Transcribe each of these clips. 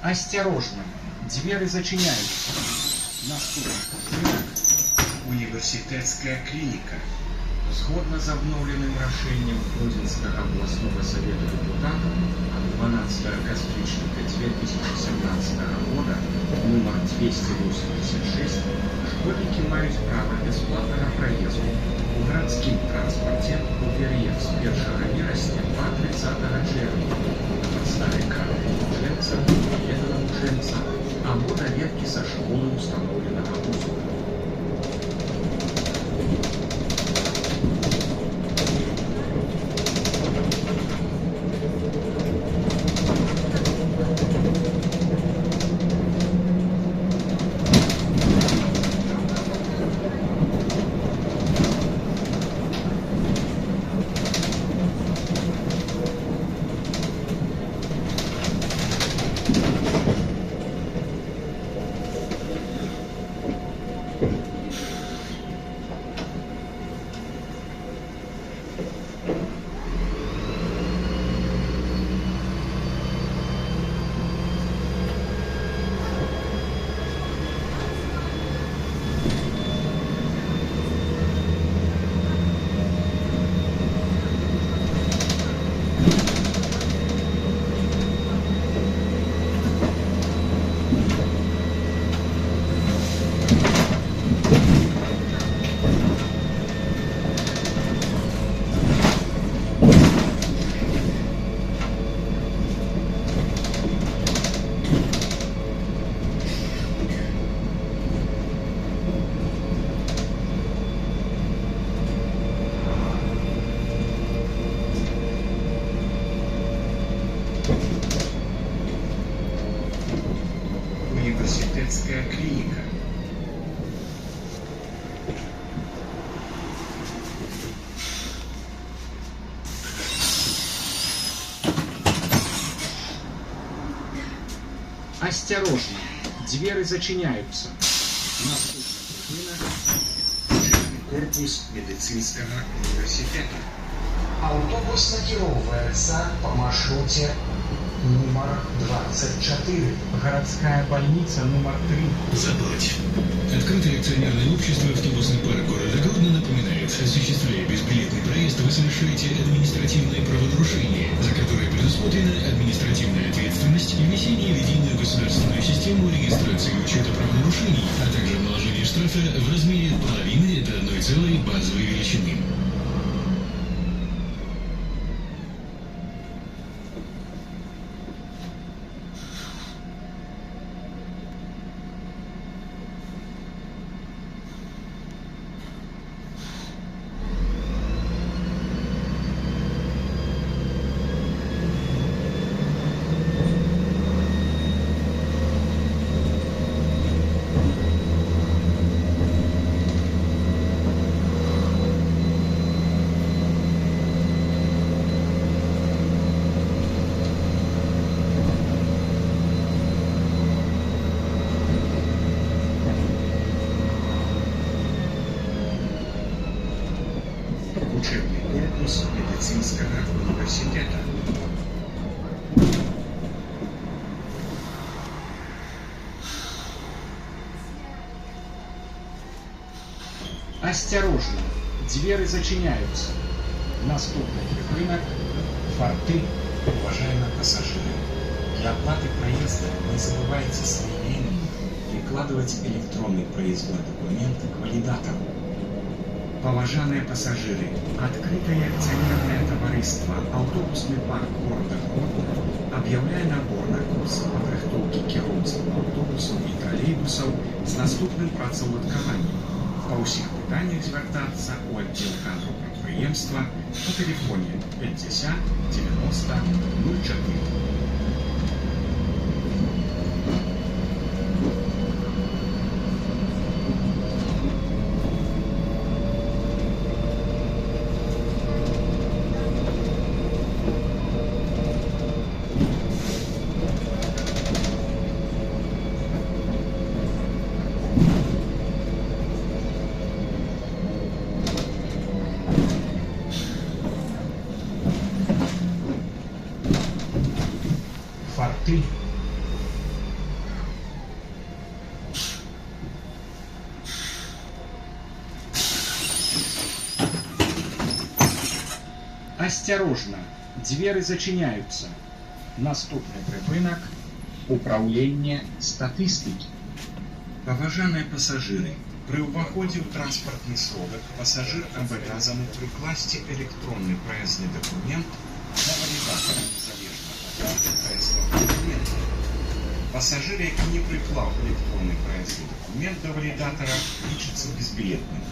Осторожно, двери зачиняются. Наступна Університетська клініка. Згодно з обновленным рашением Гродзенского областного совета депутатов от 12 кастричника 2017 года номер 286 школьники имеют право бесплатного проезда у городским транспорте у период с 1 вересня по 30 червня на подставе карты навченца, билета навченца або доведки со школы установленного вуза. Університетська клініка. Осторожно, двери зачиняются. Наступна Учебный корпус медицинского университета. Автобус накіровується по маршруте номер 24. городская больница номер 3. Забыть. Открытое акционерное общество «Автобусный парк города Гродно» напоминает, осуществляя безбилетный проезд, вы совершаете административные правонарушения, за которые предусмотрена административная ответственность и внесение в единую государственную систему регистрации и учета правонарушений, а также наложение штрафа в размере половины до 1 базовой величины. Учебный корпус медицинского университета. Осторожно, двери зачиняются. Наступный рынок форты. Уважаемые пассажиры, для оплаты проезда не забывайте своевременно прикладывать электронный проездной документ к валидатору. Поважанные пассажиры, открытое акционерное товариство «Автобусный парк города Гродно» объявляя набор на курсы падрыхтоўкі кіроўцаў аўтобусаў і тралейбусаў з наступным працаўладкаваннем. Па ўсіх пытаннях звяртацца ў аддзел кадраў прадпрыемства па тэлефоне 50 90 04. Форты. Осторожно, двери зачиняются. Наступний припинок – управління статистики. Паважаныя пасажыры, пры ўваходзе ў транспартны сродак пасажыр абавязаны прыкласці электронны праездны дакумент на валідатар незалежна ад даты праезднага дакумента. Пасажыр, які не прыклаў электронны праездны дакумент да валідатара, лічыцца безбілетным.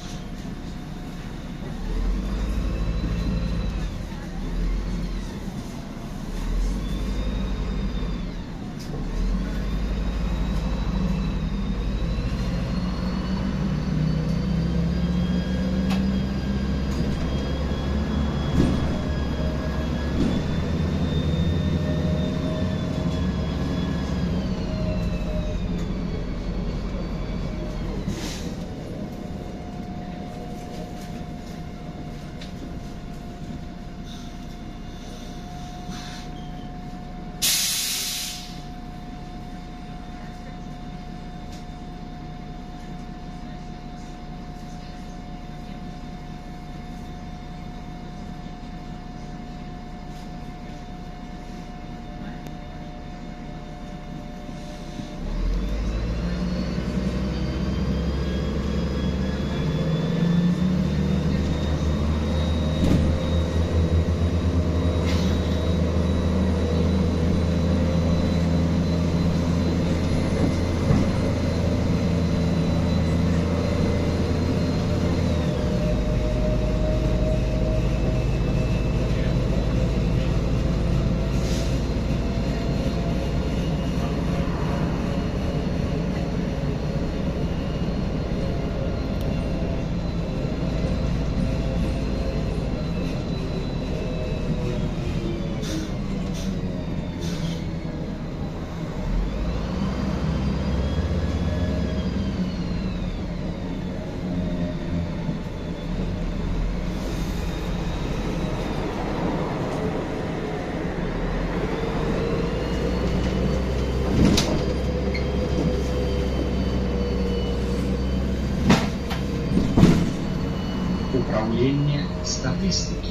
Управління статистики.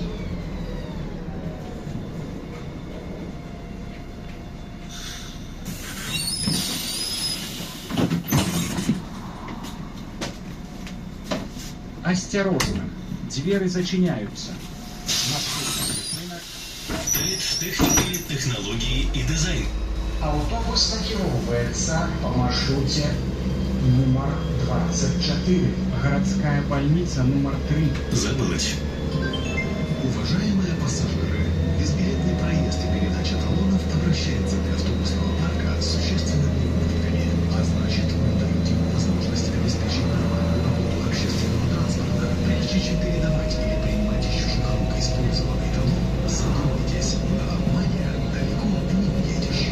Осторожно, двери зачиняются. Наступний припинок – Колледж техники, технологии и дизайн. Автобус накіроўваецца по маршруте номер 24. городская больница номер 3. Забылось. Уважаемые пассажиры, безбилетный проезд и передача талонов обращается для автобусного парка с существенными убытками, а значит, мы даем ему возможность обеспечить нормальную работу общественного транспорта. Прежде чем передавать или принимать из чужих рук использованный талон, задумайтесь, на обмане далеко не уедешь.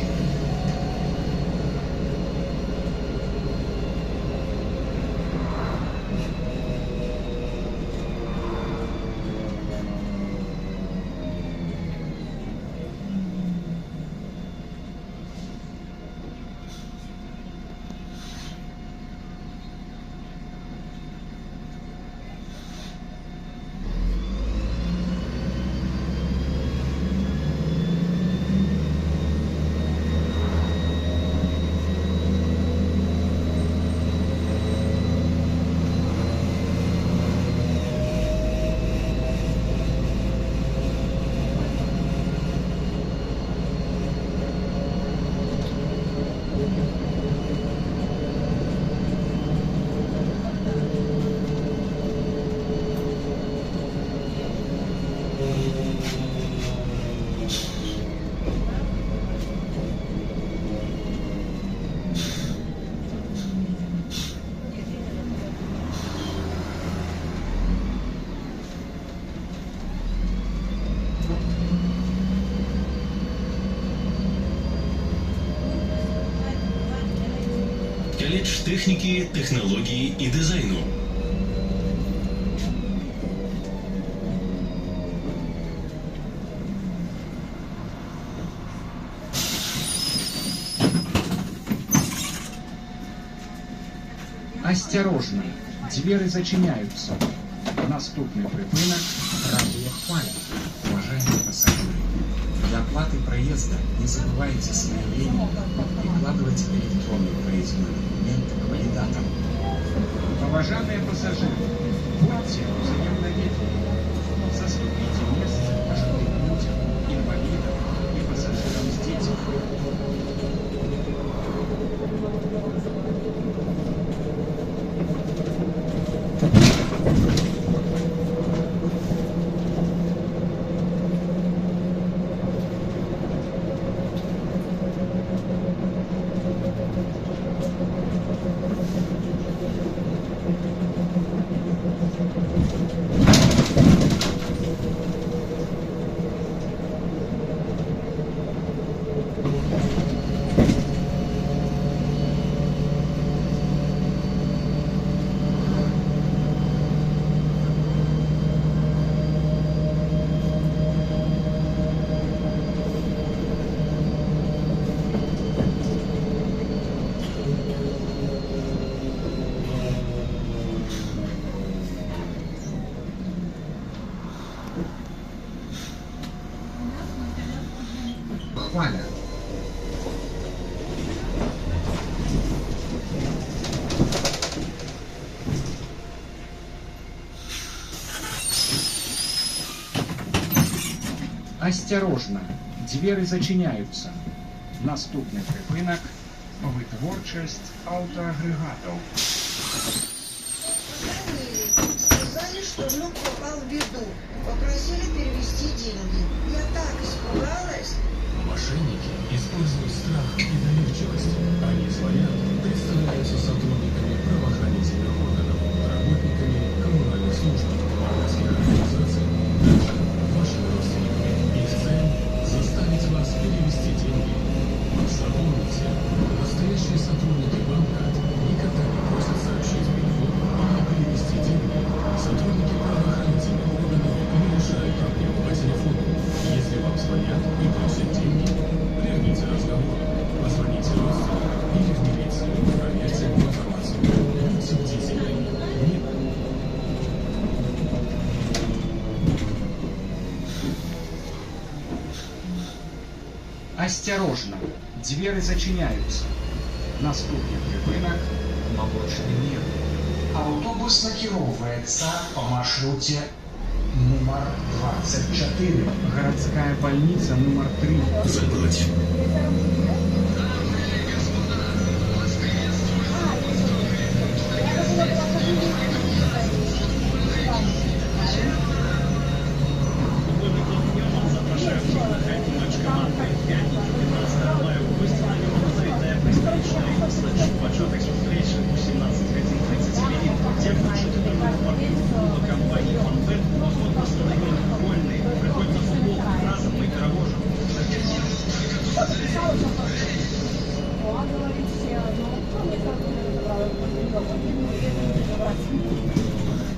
Колледж техники, технологии и дизайну. Осторожно, двери зачиняются. Наступний припинок радіохваля. Уважаемые пассажиры, для оплаты проезда не забывайте своевременно прикладывать электронный проездной документ к валидатору. Поважанные пассажиры, будьте взаимноведомы. Заступите место пожилым людям, инвалидам и пассажирам с детьми. Хваля. Осторожно, двери зачиняються. Наступний припинок витворчість автоагрегатів. Позвонили, сказали, что внук попал в беду. Попросили перевести деньги. Я так испугалась. Мошенники используют страх и доверчивость. Они звонят, представляются сотрудниками правоохранительных органов, работниками коммунальных служб, городских организаций, даже вашими родственниками. Их цель – заставить вас перевести деньги. Запомните, настоящие сотрудники банка никогда не просят сообщить пин-код или перевести деньги. Сотрудники правоохранительных органов не решают проблему по телефону. Если вам звонят и просят деньги, прервите разговор, позвоните родственникам или в милицию, проверьте информацию. Будьте бдительны. Нет. Осторожно, двери зачиняються. Наступний припинок молочний мир. Автобус накіровується по маршруте номер 24. Городская больница номер 3. Забыть.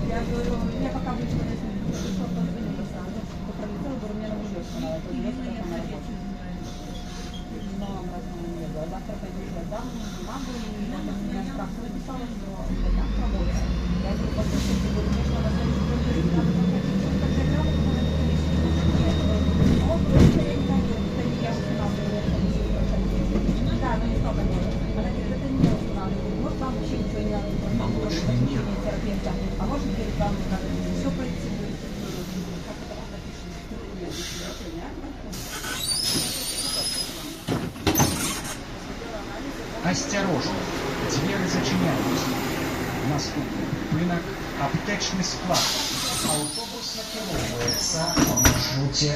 Я говорю, я пока буду смотреть, что позвонила сразу, пролетела, говорю, мне надо ждать, она это на работе. Но завтра пойду я дам бумагу, и меня справку написала, что это так работает. Я говорю, послушайте, говорю, мне что, на самом деле, надо заплатить, что так грамотно, надо комиссию. Он говорит, я не знаю, это не я устанавливаю, да, но не столько было. Она говорит, это не я устанавливаю, может, вам вообще ничего не надо. Молочный мир. Терапевта. А может перед вами надо все пройти, как это вам напишут. Осторожно, двери зачиняються. Наступний припинок аптечний склад. Автобус накіровується по маршруте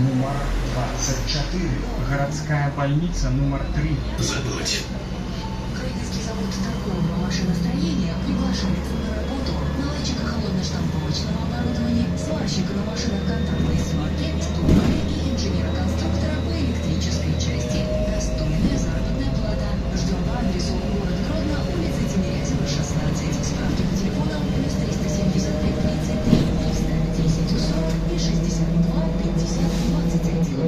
номер 24. Городская больница номер 3. Забыть. Украинский завод торгового машиностроения приглашает на работу наладчика холодно-штамповочного оборудования, сварщика на машинах контактной сварки, стукаря и инженера-конструктора по электрической части. Достойная заработная плата. Ждем по адресу город Гродно, улица Тимирязева, 16. Справки по телефонам +375 33 310 40 и 62 50 21.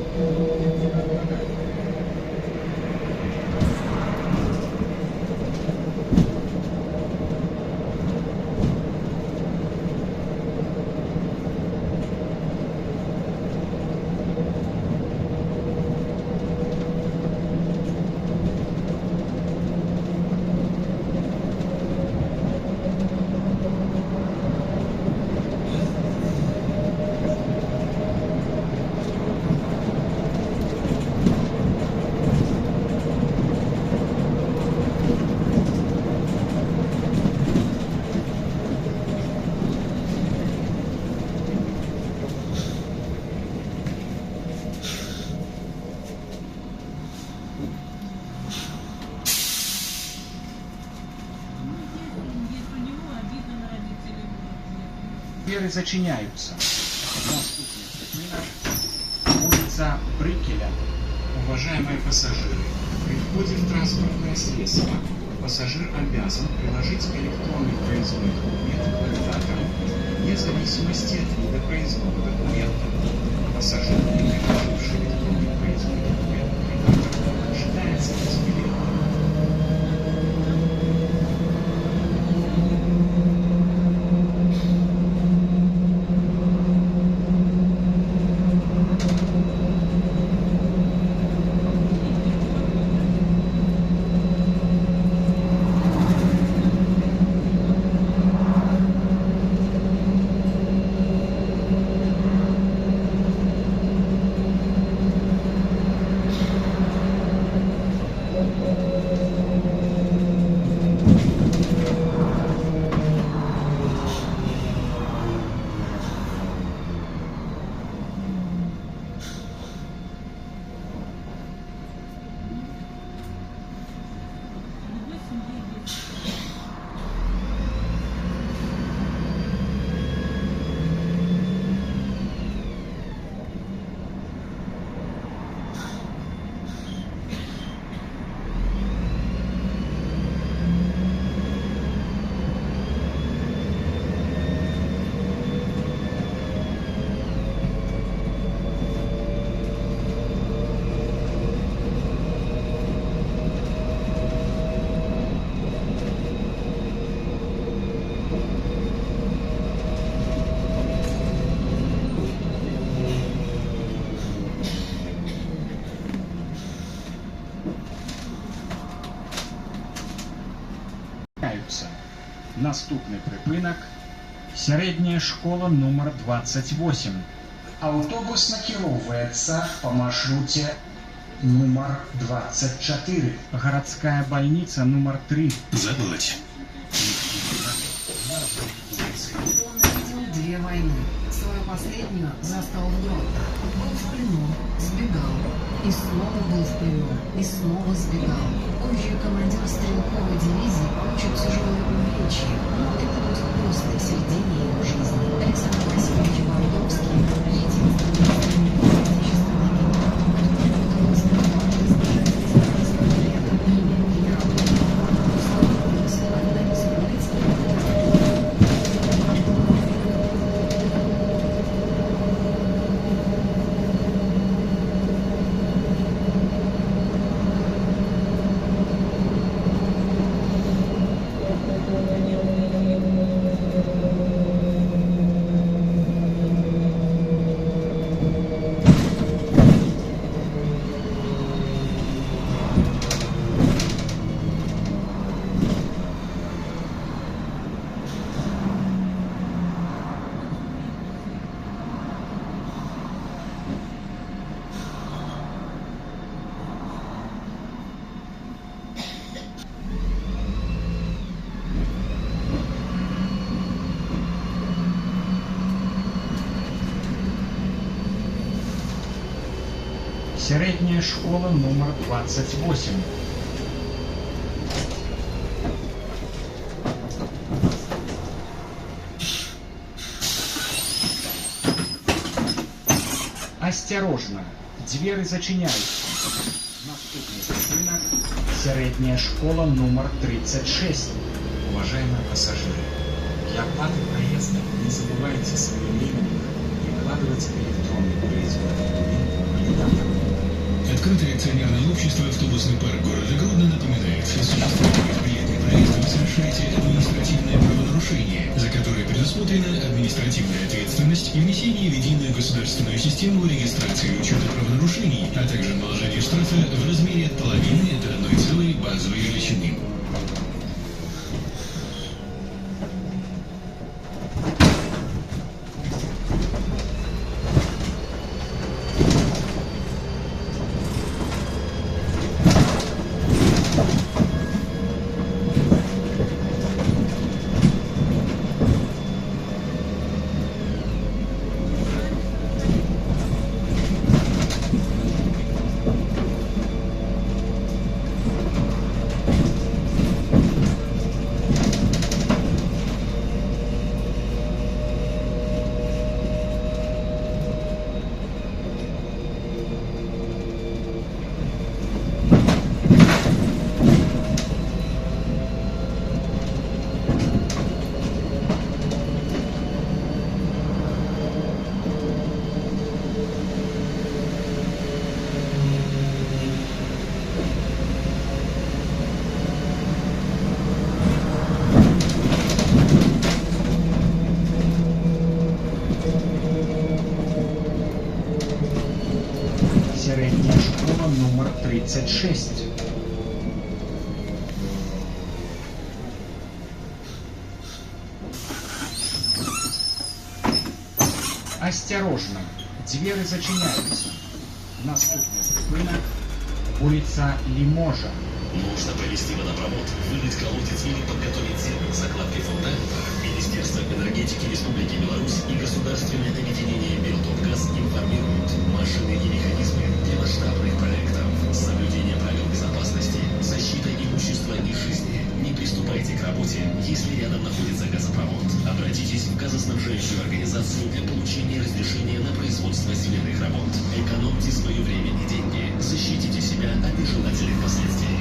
Двери зачиняются. Наступный припынок. Улица Брикеля. Уважаемые пассажиры, при входе в транспортное средство пассажир обязан приложить электронный проездной документ к валидатору, вне зависимости от вида проездного документа. Пассажир, не приложивший электронный проездной документ к валидатору, считается безбилетным. Наступний припинок. Середняя школа номер 28. Автобус накіровується по маршруте номер 24. Городская больница номер 3. Забыть. Он видел две войны. Свою последнюю застал в гротах. Был в плену, сбегал. И снова был в плену, и снова сбегал. Позже командир стрелковой дивизии получит тяжелое увечье, но это будет просто в середине его жизни. Александр Васильевич Бардовский — единственный отечественный генерал, который удалось избежать из лета. Имя генерала Бардовского одна из улиц. Средняя школа номер 28. Осторожно, двери зачиняются. Наступный припынок. Средняя школа номер 36. Уважаемые пассажиры, для оплаты проезда не забывайте своевременно прикладывать электронный проездной документ к валидатору. Открытое акционерное общество «Автобусный парк города Гродно» напоминает, что осуществляя безбилетный проезд, вы совершаете административное правонарушение, за которое предусмотрена административная ответственность и внесение в единую государственную систему регистрации и учета правонарушений, а также наложение штрафа в размере от половины до 1 базовой величины. школа номер 36. Осторожно, двери зачиняются. Наступный припынок – улица Лиможа. Нужно провести водопровод, вырыть колодец или подготовить землю к закладке фундамента. Министерство энергетики Республики Беларусь и Государственное объединение «Белтопгаз» информируют: машины и механизмы для масштабных проектов, соблюдение правил безопасности, защита имущества и жизни. Не приступайте к работе, если рядом находится газопровод. Обратитесь в газоснабжающую организацию для получения разрешения на производство земляных работ. Экономьте свое время и деньги. Защитите себя от нежелательных последствий.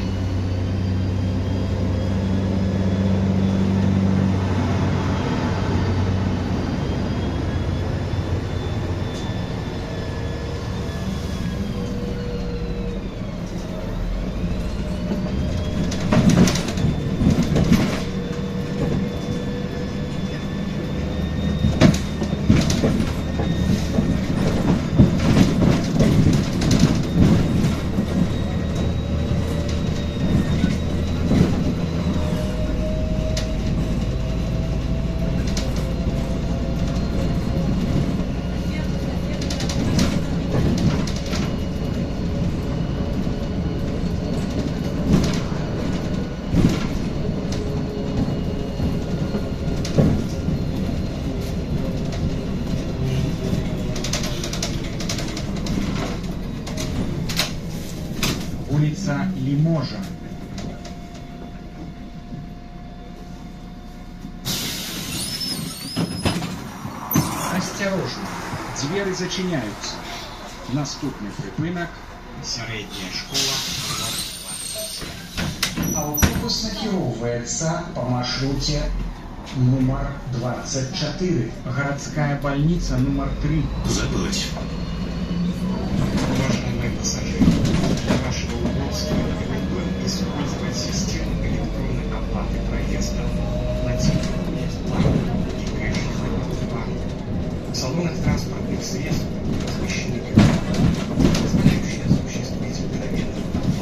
Улица Лиможа. Осторожно, двери зачиняются. Наступный припынок – средняя школа номер 27. Автобус накіроўваецца по маршруте номер 24. Городская больница номер 3. Забыть. Уважаемые пассажиры, для вашего удобства мы будем использовать систему электронной оплаты проезда. Платите бесплатно и кэш в салонах транспортных средств размещены QR-коды, позволяющие осуществить мгновенную оплату.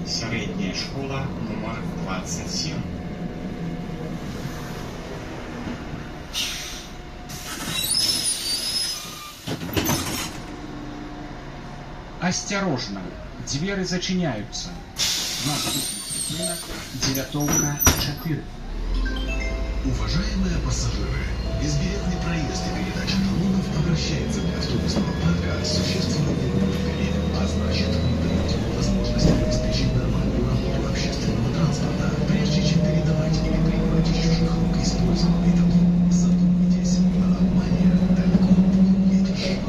Средняя школа номер 27. Осторожно, двери зачиняются. Наступный припынок – Девятовка 4. Уважаемые пассажиры, безбилетный проезд и передача талонов обращается для автобусного парка с существенными убытками, а значит, мы даем ему возможность обеспечить нормальную работу общественного транспорта, прежде чем передавать или принимать из чужих рук использованный талон. Задумайтесь, на обмане далеко не уедешь.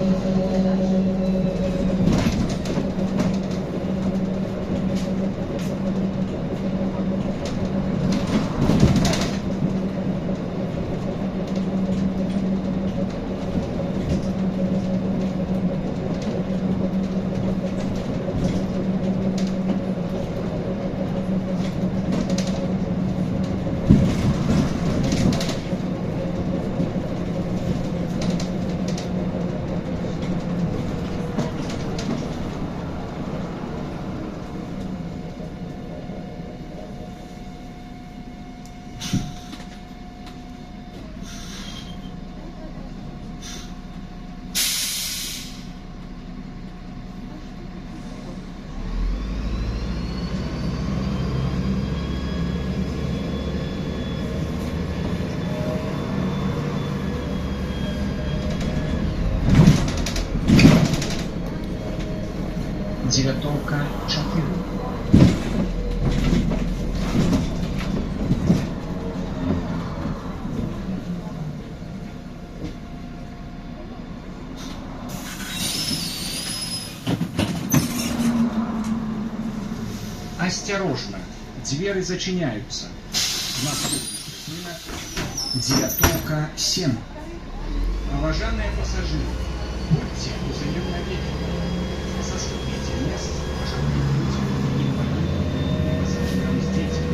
Девятовка 4. Осторожно, двери зачиняются. Наступный припынок. Девятовка 7. Уважаемые пассажиры, будьте взаимновеки. Заступите место пожилым людям, инвалидам и пассажирам с детьми.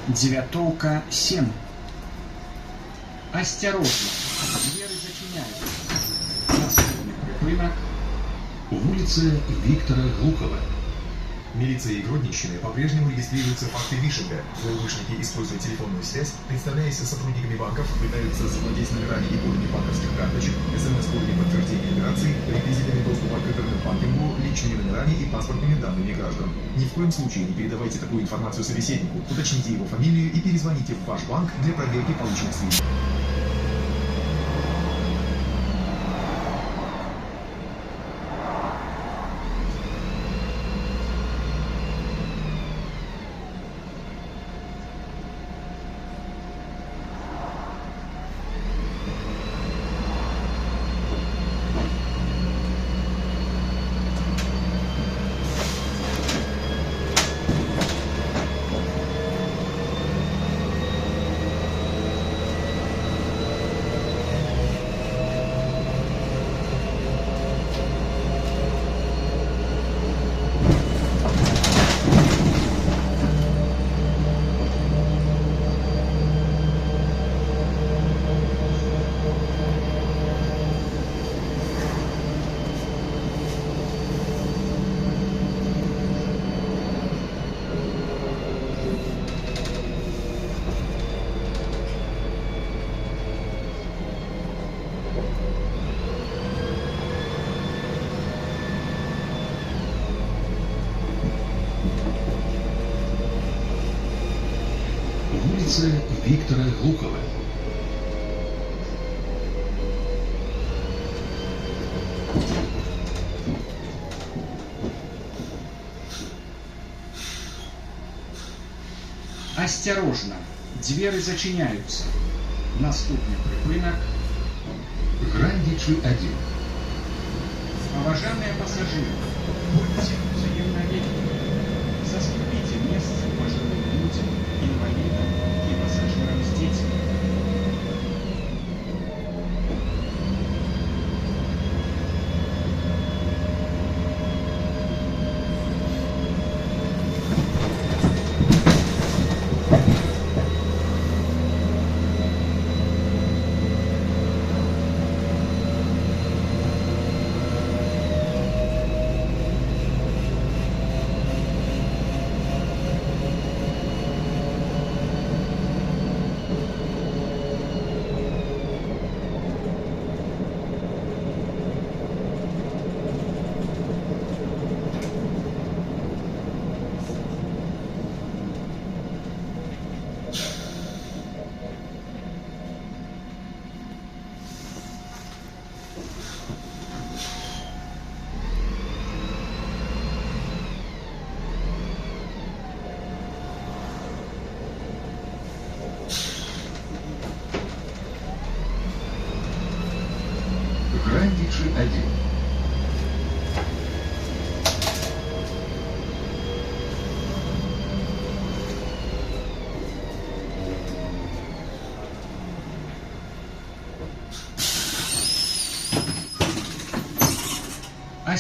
Девятовка 7. Осторожно, двери зачиняются. Наступный припынок. Улица Виктора Глухова. Милиция и Гродненщины по-прежнему регистрируются факты фишинга. Злоумышленники, используя телефонную связь, представляясь сотрудниками банков, пытаются завладеть номерами и кодами банковских карточек, СМС-кодами подтверждения операций, реквизитами доступа к интернет-банкингу, личными номерами и паспортными данными граждан. Ни в коем случае не передавайте такую информацию собеседнику, уточните его фамилию и перезвоните в ваш банк для проверки полученных сведений. Улица Виктора Глухова. Осторожно, двери зачиняются. Наступный припынок. Грандичи 1. Уважаемые пассажиры, будьте взаимновеки. Заступите место пожилым людям, инвалидам и пассажирам с детьми.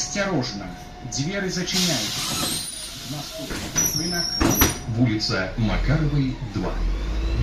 Осторожно, двери зачиняются. Наступный рынок. Улица Макаровой, 2.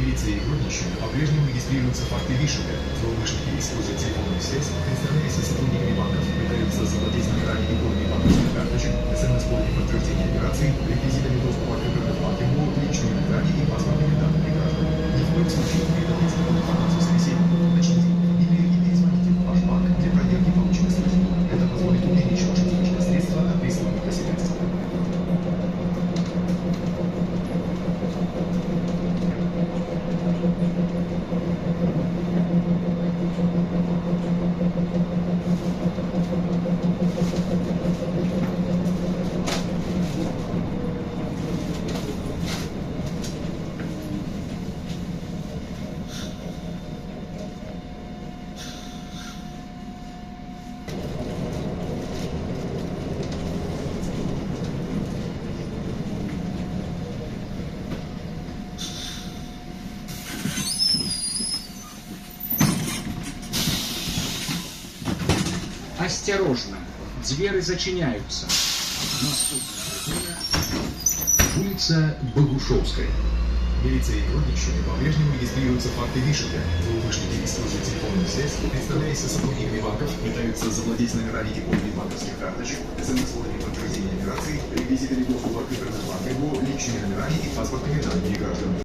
Милиция и Гродненщины по-прежнему регистрируются факты вишенка. Злоумышленники используют телефонную связь, представляясь сотрудниками банков, пытаются завладеть номерами и кодами банковских карточек, СМС-кодами подтверждения операций, реквизитами доступа к интернет-банкингу, личными номерами и паспортными данными граждан. Ни в коем случае не передавайте такую информацию собеседнику. Начните или перезвоните в ваш банк для проверки полученных средств. Это позволит увеличить ваши денежные средства от присвоенных посягательств. Осторожно, двери зачиняются. Наступный рынок. Улица Богушевская. Милиция и Гродненщины по-прежнему регистрируются факты вишенка. Злоумышленники используют телефонную связь, представляясь сотрудниками банков, пытаются завладеть номерами и кодами банковских карточек, СМС-кодами подтверждения операций, реквизитами доступа к интернет-банкингу, личными номерами и паспортными данными граждан.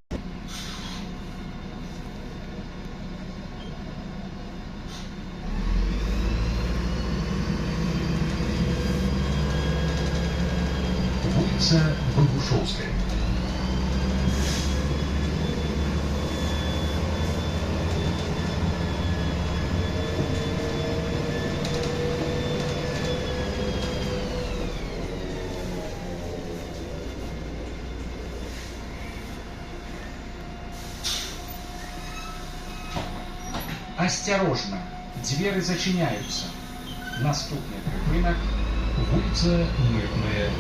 Улица Богушевская. Осторожно, двери зачиняются. Наступный рынок. Улица Мытная.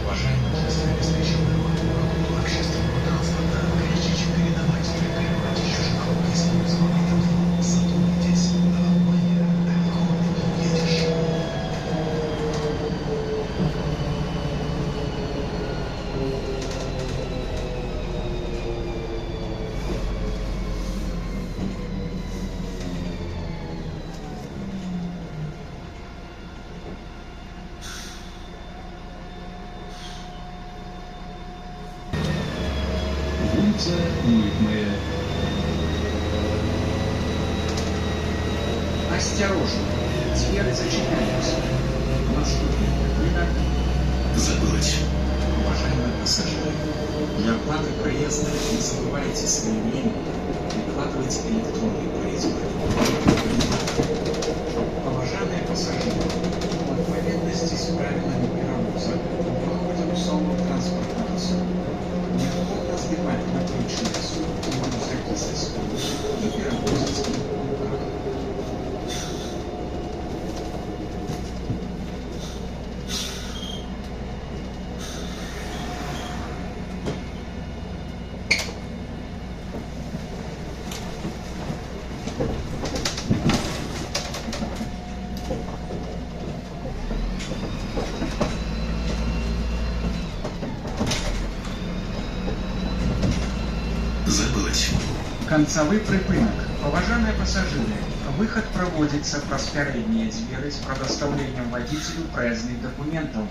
Уважаемые жители обеспеченного общественного транспорта, прежде чем передавать трек чужих рук использованный телефон, задумайтесь, Майя, далеко ты едешь. Улица Мытная. Осторожно, двери зачиняются. Наступный рынок. Забыть. Уважаемые пассажиры, для оплаты проезда не забывайте своевременно прикладывать электронный проездной документ. Уважаемые пассажиры, в отповедности с правилами перевозок в ходе весового транспортного суда необходимо сдавать наклеечные сумки и рюкзаки со стула и перевозить их в руках. Забыть. Концевый припынок. Уважаемые пассажиры, выход проводится праз пярэднія дзверы з прадастаўленнем водителю проездных документов.